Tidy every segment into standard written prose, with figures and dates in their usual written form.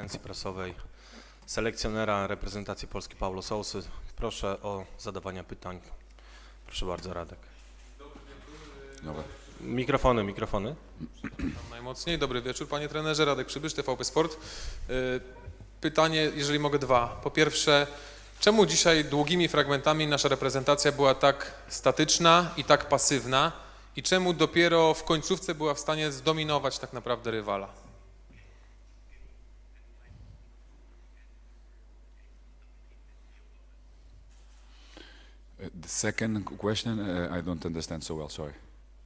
konferencji prasowej selekcjonera reprezentacji Polski Paulo Sousy. Proszę o zadawanie pytań. Proszę bardzo, Radek. Dobra. Mikrofony. Najmocniej. Dobry wieczór, panie trenerze. Radek Przybysz, TVP Sport. Pytanie, jeżeli mogę, dwa. Po pierwsze, czemu dzisiaj długimi fragmentami nasza reprezentacja była tak statyczna i tak pasywna? I czemu dopiero w końcówce była w stanie zdominować tak naprawdę rywala? The second question, I don't understand so well, sorry.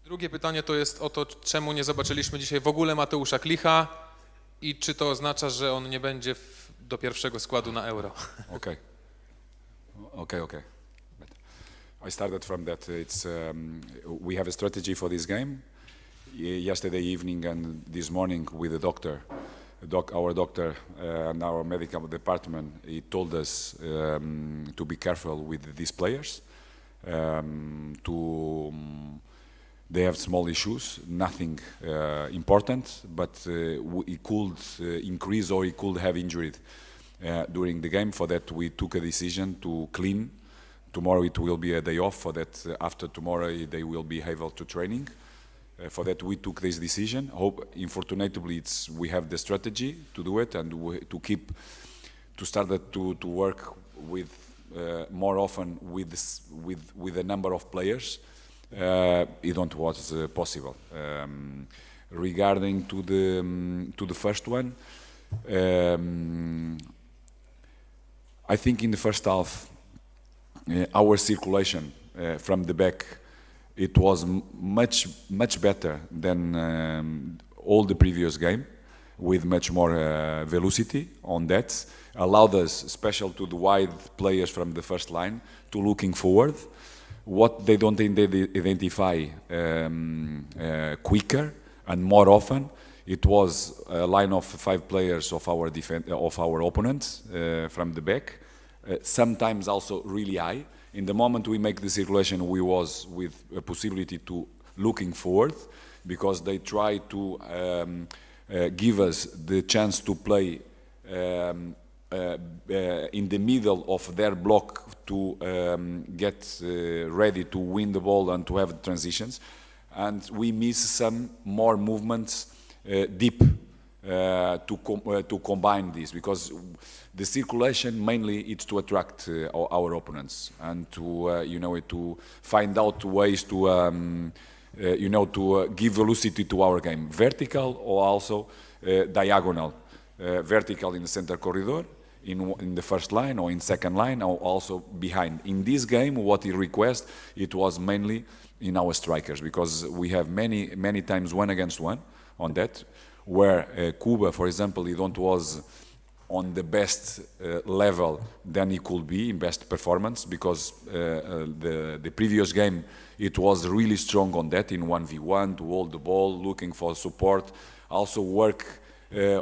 Drugie pytanie to jest o to, czemu nie zobaczyliśmy dzisiaj w ogóle Mateusza Klicha i czy to oznacza, że on nie będzie do pierwszego składu na Euro? Okay. But I started from that. It's we have a strategy for this game. Yesterday evening and this morning with the doctor, our doctor and our medical department, he told us to be careful with these players. They have small issues, nothing important, but it could increase or it could have injury during the game. For that, we took a decision to clean. Tomorrow it will be a day off. For that, after tomorrow they will be able to training. For that, we took this decision. Unfortunately, we have the strategy to do it and to start to work with more often with a number of players. It don't was possible. Regarding to the first one, I think in the first half, our circulation from the back, it was much better than all the previous game, with much more velocity on that. Allowed us, especially to the wide players from the first line, to looking forward. What they don't identify quicker and more often, it was a line of 5 players of our opponents from the back. Sometimes also really high. In the moment we make the circulation, we was with a possibility to looking forward, because they try to give us the chance to play in the middle of their block to get ready to win the ball and to have transitions. And we miss some more movements deep to combine this, because the circulation mainly it's to attract our opponents and to to find out ways to to give velocity to our game, vertical or also diagonal. Vertical in the center corridor, in the first line or in second line, or also behind. In this game, what he requests, it was mainly in our strikers, because we have many times 1-against-1 on that, where Cuba, for example, he don't was on the best level than he could be in best performance, because the previous game it was really strong on that in 1v1 to hold the ball, looking for support, also work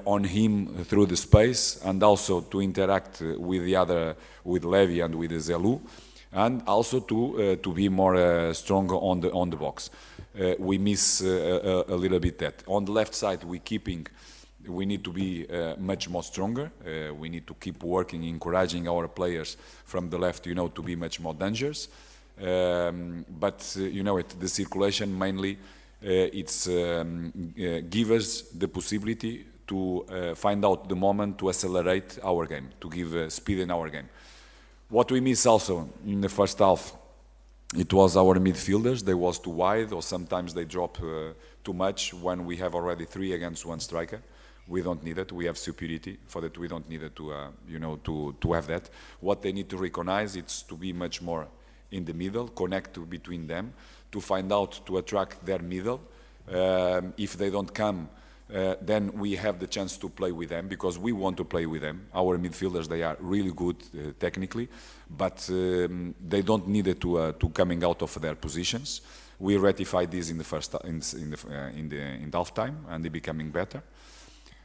on him through the space, and also to interact with with Levy and with Zelu, and also to be more strong on the box. We miss a little bit that. On the left side, we need to be much more stronger. We need to keep working, encouraging our players from the left, to be much more dangerous. But the circulation mainly it's give us the possibility to find out the moment to accelerate our game, to give speed in our game. What we miss also in the first half, it was our midfielders. They was too wide, or sometimes they drop too much when we have already 3-against-1 striker. We don't need it. We have superiority. For that, we don't need it to have that. What they need to recognize, it's to be much more in the middle, connect between them, to find out to attract their middle. If they don't come, then we have the chance to play with them, because we want to play with them. Our midfielders, they are really good technically, but they don't need it to coming out of their positions. We ratified this in the first in half time, and they becoming better.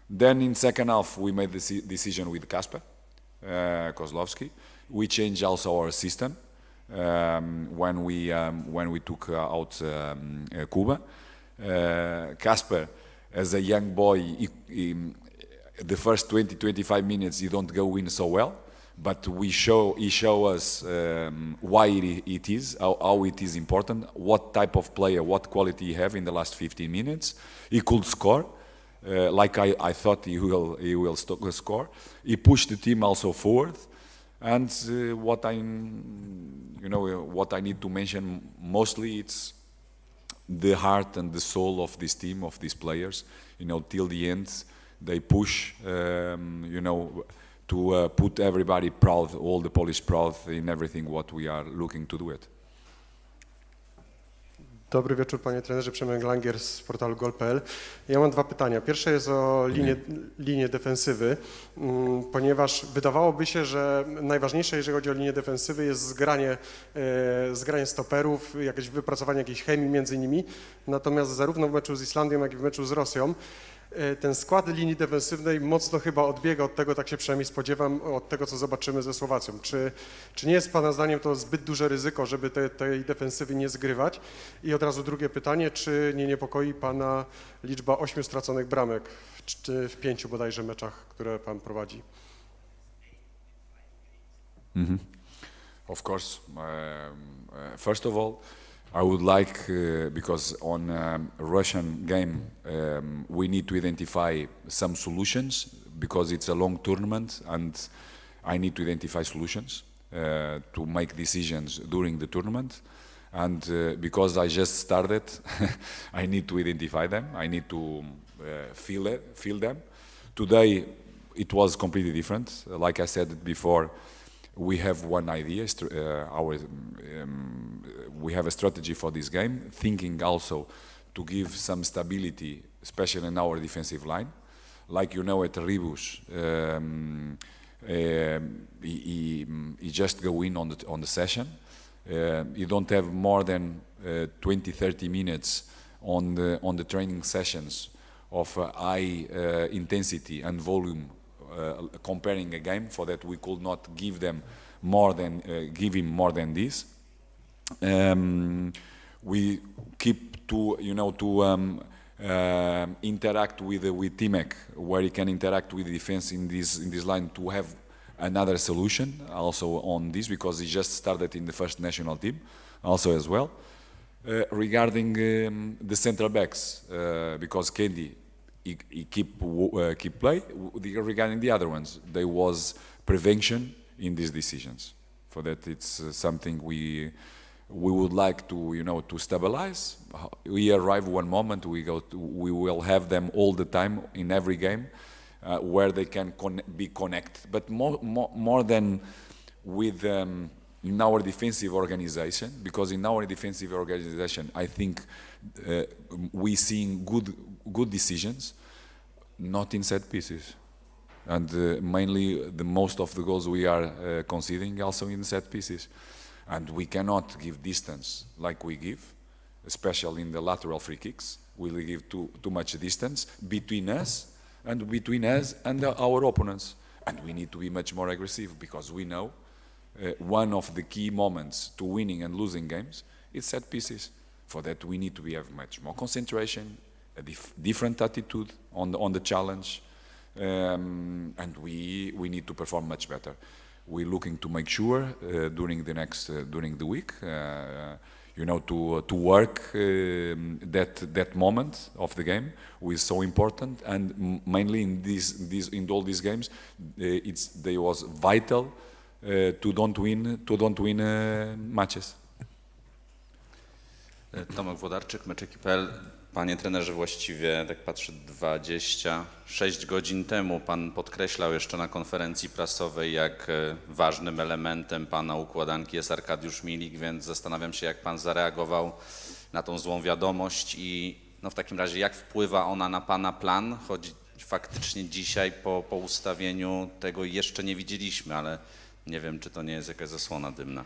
Then in second half, we made the decision with Kasper Kozlowski. We changed also our system when we took out Cuba. Kasper, as a young boy, the first 20-25 minutes you don't go in so well, but he show us why it is, how it is important, what type of player, what quality he have in the last 15 minutes. He could score, like I thought he will score. He pushed the team also forward, and what I need to mention mostly, it's the heart and the soul of this team, of these players. Till the end, they push. To put everybody proud, all the Polish proud in everything what we are looking to do it. Dobry wieczór, panie trenerze. Przemek Langier z portalu gol.pl. Ja mam dwa pytania. Pierwsze jest o linię defensywy, ponieważ wydawałoby się, że najważniejsze, jeżeli chodzi o linię defensywy, jest zgranie stoperów, jakieś wypracowanie jakiejś chemii między nimi. Natomiast zarówno w meczu z Islandią, jak i w meczu z Rosją ten skład linii defensywnej mocno chyba odbiega od tego, tak się przynajmniej spodziewam, od tego, co zobaczymy ze Słowacją. Czy nie jest pana zdaniem to zbyt duże ryzyko, żeby tej defensywy nie zgrywać? I od razu drugie pytanie, czy nie niepokoi pana liczba 8 straconych bramek w 5 bodajże meczach, które pan prowadzi? Of course. First of all, I would like, because on Russian game, we need to identify some solutions, because it's a long tournament, and I need to identify solutions to make decisions during the tournament. And because I just started, I need to identify them. I need to feel them. Today, it was completely different. Like I said before, we have one idea, we have a strategy for this game, thinking also to give some stability, especially in our defensive line. Like at Ribus, he just go in on the session. You don't have more than 20-30 minutes on the training sessions of high intensity and volume, comparing a game, for that we could not give him more than this. We keep to interact with Timek, where he can interact with the defense in this line, to have another solution also on this, because he just started in the first national team also as well. Regarding the central backs, because Kendi he keep play. Regarding the other ones, there was prevention in these decisions. For that, it's something we would like to stabilize. We arrive one moment, we will have them all the time in every game, where they can be connected. But more than with in our defensive organization, because in our defensive organization, I think we seeing good decisions, not in set pieces, and mainly the most of the goals we are conceding also in set pieces, and we cannot give distance like we give, especially in the lateral free kicks. We will give too much distance between us and our opponents, and we need to be much more aggressive, because we know one of the key moments to winning and losing games is set pieces. For that, we need to have much more concentration, a different attitude on the challenge, and we need to perform much better. We're looking to make sure during the week, to work that moment of the game was so important, and mainly in all these games, they was vital to don't win matches. Tomek Włodarczyk, mecz.pl. Panie trenerze, właściwie tak patrzę, 26 godzin temu pan podkreślał jeszcze na konferencji prasowej, jak ważnym elementem pana układanki jest Arkadiusz Milik, więc zastanawiam się, jak pan zareagował na tą złą wiadomość i w takim razie jak wpływa ona na pana plan, choć faktycznie dzisiaj po ustawieniu tego jeszcze nie widzieliśmy, ale nie wiem, czy to nie jest jakaś zasłona dymna.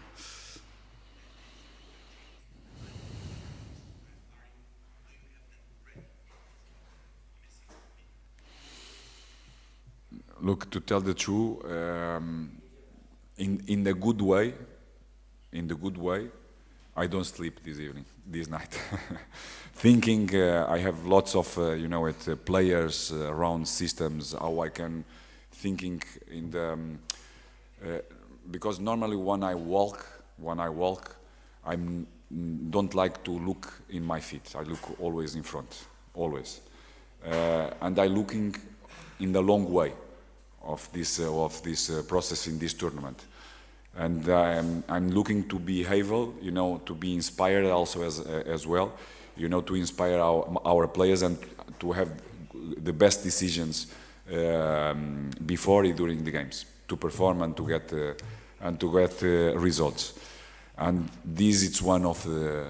Look, to tell the truth, in the good way, I don't sleep this night. Thinking, I have lots of, players around systems, how I can thinking in the, because normally when I walk, I don't like to look in my feet. I look always in front, always. And I looking in the long way of this process in this tournament. And I'm looking to be able, to be inspired also as well, to inspire our players and to have the best decisions before and during the games, to perform and to get results. And this is one of the,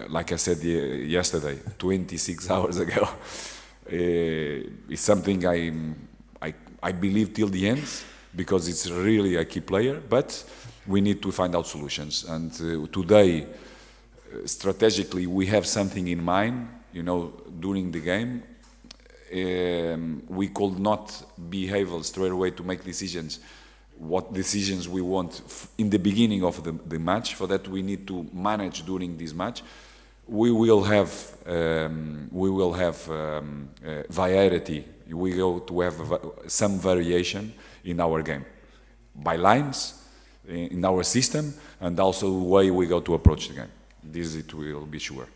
like I said yesterday, 26 hours ago, it's something I believe till the end, because it's really a key player, but we need to find out solutions. And today, strategically, we have something in mind, during the game. We could not be able straight away to make decisions, what decisions we want in the beginning of the match. For that, we need to manage during this match. We will have variety. We go to have some variation in our game, by lines, in our system, and also the way we go to approach the game. This it will be sure.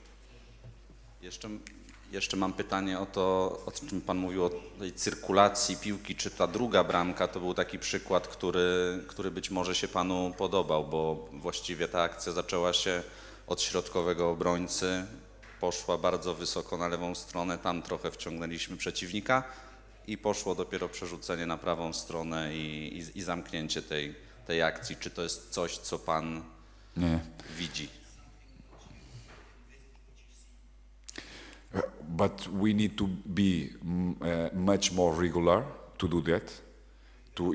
Jeszcze mam pytanie o to, o czym Pan mówił, o tej cyrkulacji piłki. Czy ta druga bramka to był taki przykład, który być może się Panu podobał, bo właściwie ta akcja zaczęła się od środkowego obrońcy, poszła bardzo wysoko na lewą stronę, tam trochę wciągnęliśmy przeciwnika i poszło dopiero przerzucenie na prawą stronę i zamknięcie tej akcji. Czy to jest coś, co Pan widzi? But we need to be much more regular to do that, to,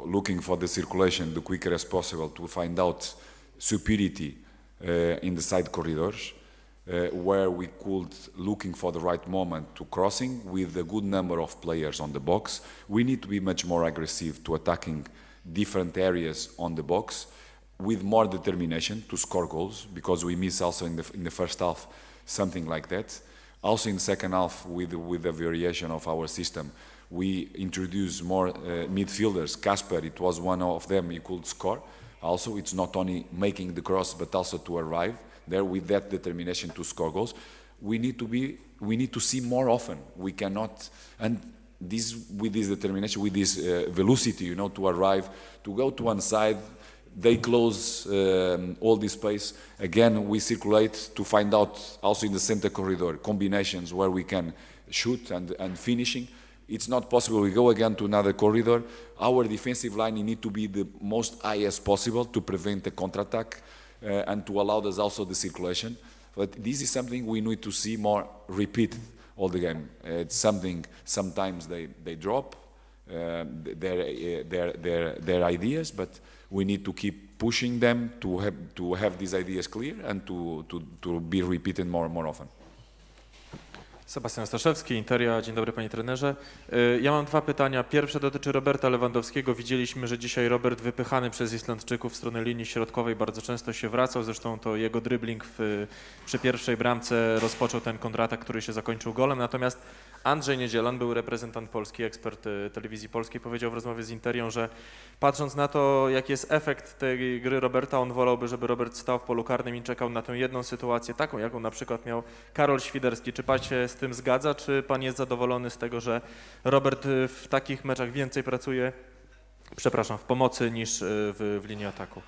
looking for the circulation the quicker as possible to find out superiority in the side corridors, where we could, looking for the right moment to crossing with a good number of players on the box. We need to be much more aggressive to attacking different areas on the box with more determination to score goals, because we miss also in the first half something like that. Also in the second half, with the variation of our system, we introduced more midfielders. Kasper, it was one of them, he could score. Also, it's not only making the cross, but also to arrive there with that determination to score goals. We need to see more often. We cannot, and this with this determination, with this velocity, to arrive, to go to one side. They close all this space. Again, we circulate to find out also in the center corridor combinations where we can shoot and finishing. It's not possible. We go again to another corridor. Our defensive line need to be the most high as possible to prevent the counterattack and to allow us also the circulation. But this is something we need to see more repeated all the game. It's something sometimes they drop their ideas, but we need to keep pushing them to have these ideas clear and to be repeated more often. Sebastian Staszewski, Interia. Dzień dobry, panie trenerze. Ja mam dwa pytania. Pierwsze dotyczy Roberta Lewandowskiego. Widzieliśmy, że dzisiaj Robert wypychany przez Islandczyków w stronę linii środkowej bardzo często się wracał. Zresztą to jego dribbling przy pierwszej bramce rozpoczął ten kontratak, który się zakończył golem. Natomiast Andrzej Niedzielan, był reprezentant Polski, ekspert telewizji polskiej, powiedział w rozmowie z Interią, że patrząc na to, jaki jest efekt tej gry Roberta, on wolałby, żeby Robert stał w polu karnym i czekał na tę jedną sytuację, taką jaką na przykład miał Karol Świderski. Czy pan się z tym zgadza, czy pan jest zadowolony z tego, że Robert w takich meczach więcej pracuje, w pomocy niż w linii ataku?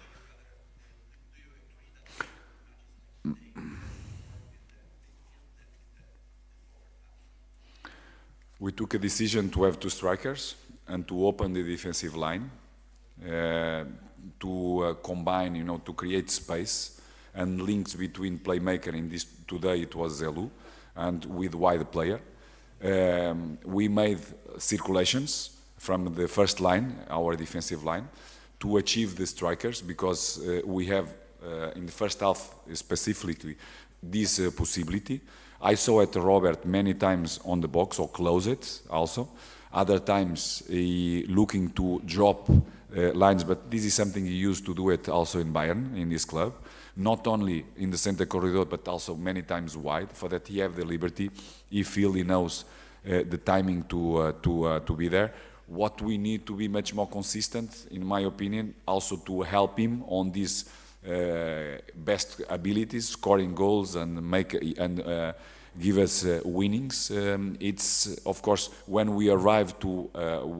We took a decision to have two strikers and to open the defensive line, to combine, to create space and links between playmaker. In this today it was Zelu, and with wide player. We made circulations from the first line, our defensive line, to achieve the strikers, because we have in the first half specifically this possibility. I saw it Robert many times on the box or close it also. Other times looking to drop lines, but this is something he used to do it also in Bayern, in his club. Not only in the center corridor, but also many times wide. For that he have the liberty, he feel he knows the timing to be there. What we need to be much more consistent, in my opinion, also to help him on these best abilities, scoring goals and give us winnings. It's of course when we arrive to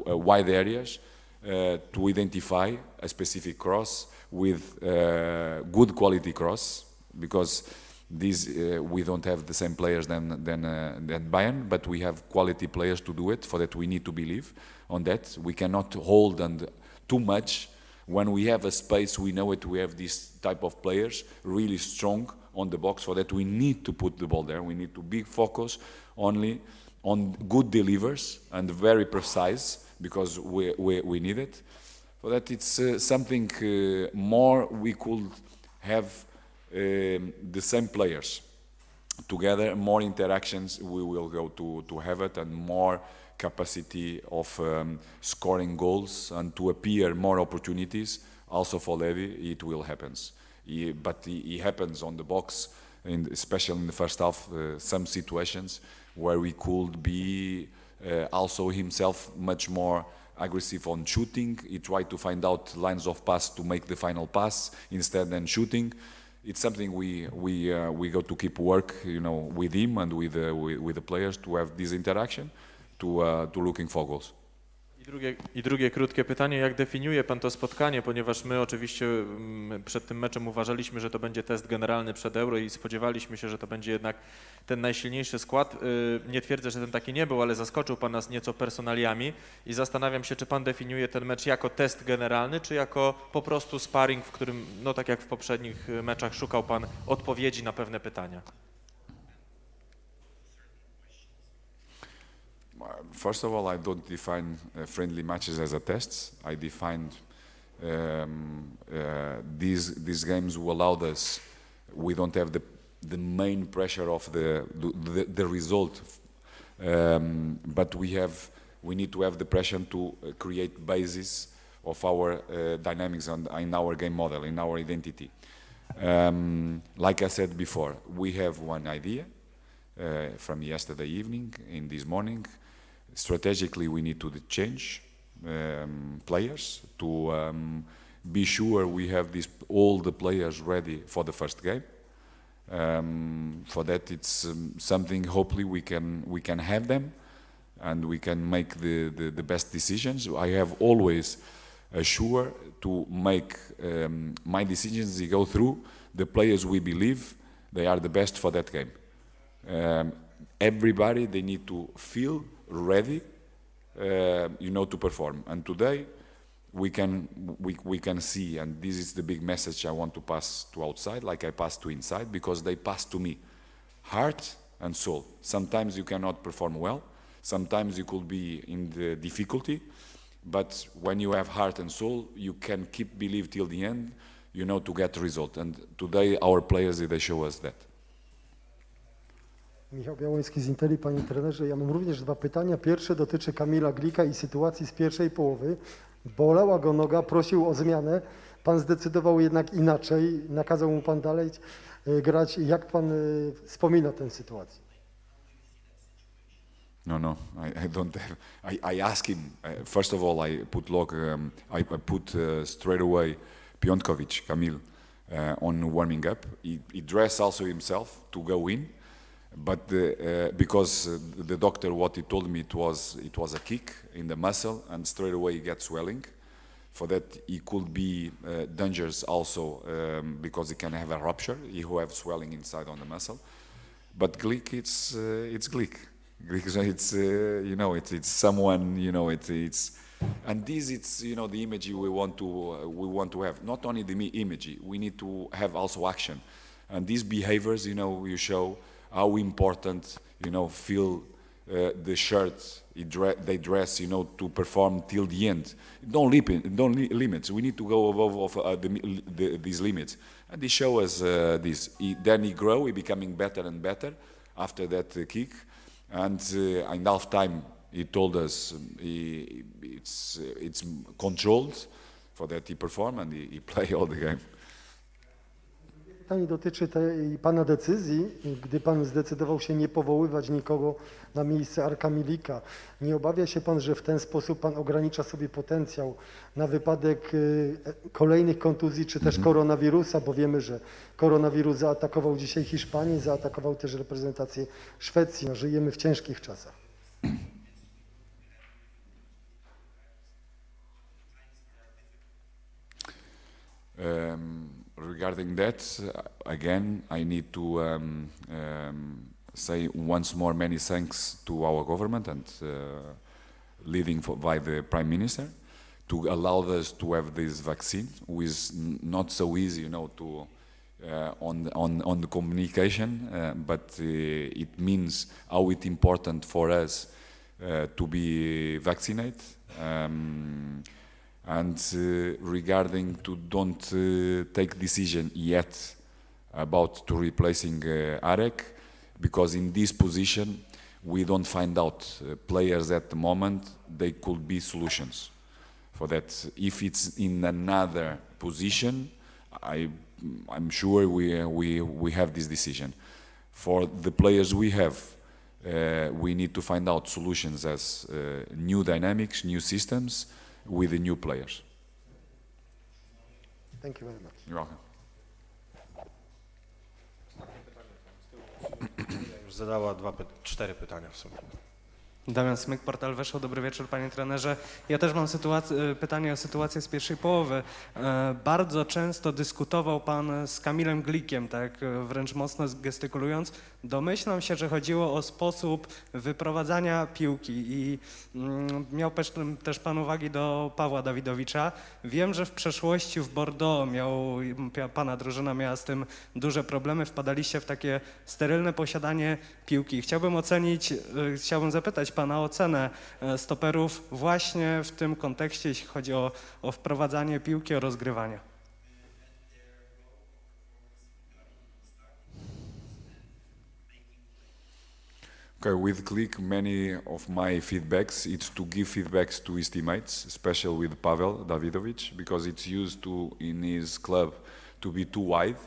wide areas to identify a specific cross with good quality cross, because these we don't have the same players than Bayern, but we have quality players to do it. For that we need to believe on that. We cannot hold and too much. When we have a space, we know it. We have this type of players really strong on the box. For that we need to put the ball there. We need to be focused only on good delivers and very precise, because we need it. For that it's something more we could have the same players together, more interactions we will go to have it, and more capacity of scoring goals and to appear more opportunities. Also for Levy it will happen. But it happens on the box, especially in the first half, some situations where we could be also himself much more aggressive on shooting. He tried to find out lines of pass to make the final pass instead than shooting. It's something we got to keep work, with him and with the players to have this interaction, to looking for goals. I drugie krótkie pytanie, jak definiuje pan to spotkanie, ponieważ my oczywiście przed tym meczem uważaliśmy, że to będzie test generalny przed Euro i spodziewaliśmy się, że to będzie jednak ten najsilniejszy skład. Nie twierdzę, że ten taki nie był, ale zaskoczył pan nas nieco personaliami i zastanawiam się, czy pan definiuje ten mecz jako test generalny, czy jako po prostu sparring, w którym, tak jak w poprzednich meczach, szukał pan odpowiedzi na pewne pytania. First of all, I don't define friendly matches as a test. I defined these games who allowed us. We don't have the main pressure of the result, but we need to have the pressure to create basis of our dynamics and in our game model, in our identity. Like I said before, we have one idea from yesterday evening in this morning. Strategically, we need to change players to be sure we have all the players ready for the first game. For that, it's something. Hopefully, we can have them, and we can make the best decisions. I have always sure to make my decisions. They go through the players we believe they are the best for that game. Everybody, they need to feel ready, to perform. And today, we can see, and this is the big message I want to pass to outside, like I pass to inside, because they pass to me, heart and soul. Sometimes you cannot perform well, sometimes you could be in the difficulty, but when you have heart and soul, you can keep believe till the end, to get result. And today, our players, they show us that. Michał Białoński z Interi, panie trenerze. Ja mam również dwa pytania. Pierwsze dotyczy Kamila Glika i sytuacji z pierwszej połowy. Bolała go noga, prosił o zmianę. Pan zdecydował jednak inaczej. Nakazał mu pan dalej grać. Jak pan wspomina tę sytuację? No, I don't have. I asked him. First of all, I put straight away Piątkowicz, Kamil, on warming up. He dressed also himself to go in. But because the doctor, what he told me, it was a kick in the muscle, and straight away he gets swelling. For that, he could be dangerous also because he can have a rupture. He will have swelling inside on the muscle. But Glick, it's Glick. Glick, it's someone, it's. And this, it's the image we want to have. Not only the image, we need to have also action. And these behaviors, you show how important, feel the shirt they dress, to perform till the end. Don't limits. We need to go above these limits. And they show us this. Then he grow, he becoming better and better after that kick. And in half time, He told us it's controlled, for that he performed and he played all the game. Pytanie dotyczy tej pana decyzji, gdy pan zdecydował się nie powoływać nikogo na miejsce Arka Milika. Nie obawia się pan, że w ten sposób pan ogranicza sobie potencjał na wypadek kolejnych kontuzji czy też koronawirusa, bo wiemy, że koronawirus zaatakował dzisiaj Hiszpanię, zaatakował też reprezentację Szwecji. No, żyjemy w ciężkich czasach. Regarding that, again, I need to say once more many thanks to our government and leading by the Prime Minister to allow us to have this vaccine, which is not so easy, to on the communication, but it means how it's important for us to be vaccinated. And regarding to don't take decision yet about to replacing Arek, because in this position we don't find out players at the moment. They could be solutions for that. If it's in another position, I'm sure we have this decision. For the players we have, we need to find out solutions as new dynamics, new systems, with the new players. Thank you very much. You're welcome. Już zadała 4 pytania w sumie. Damian Smyk, portal Weszło. Dobry wieczór, panie trenerze. Ja też mam pytanie o sytuację z pierwszej połowy. Bardzo często dyskutował pan z Kamilem Glikiem, tak wręcz mocno gestykulując. Domyślam się, że chodziło o sposób wyprowadzania piłki i miał też pan uwagi do Pawła Dawidowicza. Wiem, że w przeszłości w Bordeaux pana drużyna miała z tym duże problemy, wpadaliście w takie sterylne posiadanie piłki. Chciałbym zapytać pana o ocenę stoperów właśnie w tym kontekście, jeśli chodzi o wprowadzanie piłki, o rozgrywanie. Okay, with Click, many of my feedbacks, it's to give feedbacks to his teammates, especially with Pavel Davidovich, because it's used to, in his club, to be too wide,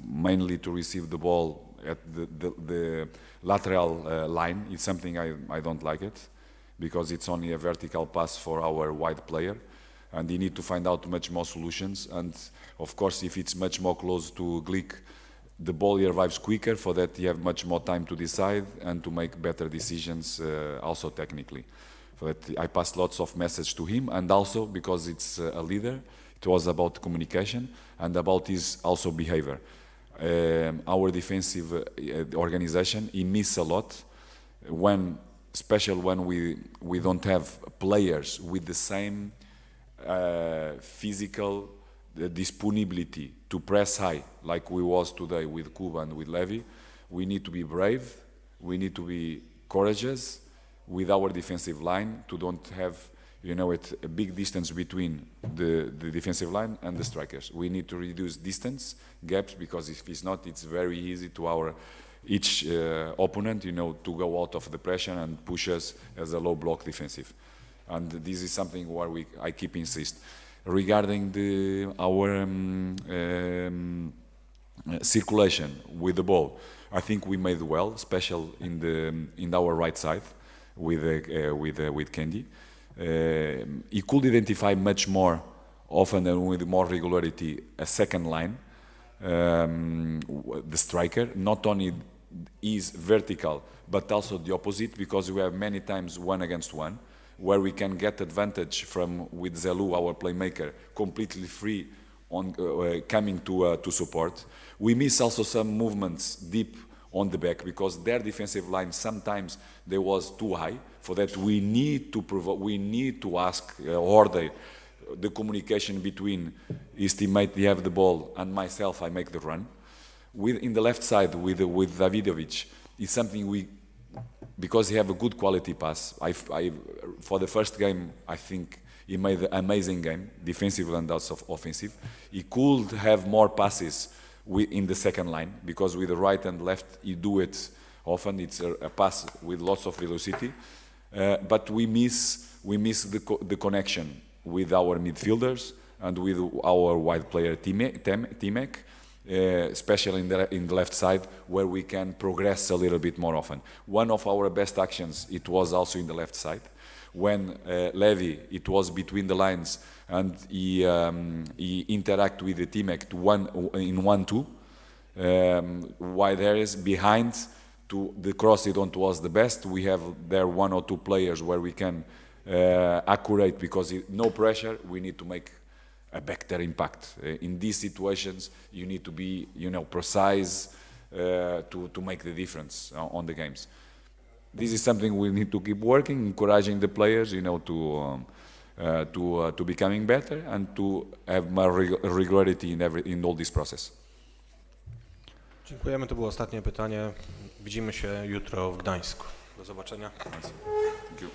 mainly to receive the ball at the lateral line. It's something I don't like it, because it's only a vertical pass for our wide player, and you need to find out much more solutions. And of course, if it's much more close to Glick, the ball arrives quicker, for that you have much more time to decide and to make better decisions, also technically. For that I passed lots of message to him, and also because it's a leader, it was about communication and about his also behavior. Our defensive organization, he misses a lot, especially when we don't have players with the same physical disponibility to press high, like we was today with Kuba and with Levy. We need to be brave, we need to be courageous with our defensive line to don't have, a big distance between the defensive line and the strikers. We need to reduce distance, gaps, because if it's not, it's very easy to each opponent, to go out of the pressure and push us as a low block defensive. And this is something where I keep insist. Regarding our circulation with the ball, I think we made well, especially in our right side with Candy. He could identify much more often and with more regularity a second line, the striker. Not only is vertical, but also the opposite, because we have many times 1-against-1. Where we can get advantage with Zelu, our playmaker, completely free on coming to support. We miss also some movements deep on the back, because their defensive line sometimes they was too high. For that we need to ask the communication between his teammate, he have the ball, and myself, I make the run. In the left side with Davidovich, it's something because he have a good quality pass. For the first game, I think he made an amazing game, defensive and also offensive. He could have more passes in the second line, because with the right and left, he do it Often it's a pass with lots of velocity, but we miss the connection with our midfielders and with our wide player teammate, especially in the left side, where we can progress a little bit more often. One of our best actions, it was also in the left side, when Levy, it was between the lines, and he interact with the teammate in 1-2, wide areas behind. The cross it on was the best. We have there 1 or 2 players where we can accurate, because no pressure. We need to make a better impact. In these situations, you need to be, precise to make the difference on the games. This is something we need to keep working, encouraging the players, to becoming better and to have more regularity in all this process. Dziękujemy, to było ostatnie pytanie. Widzimy się jutro w Gdańsku. Do zobaczenia. Thank you.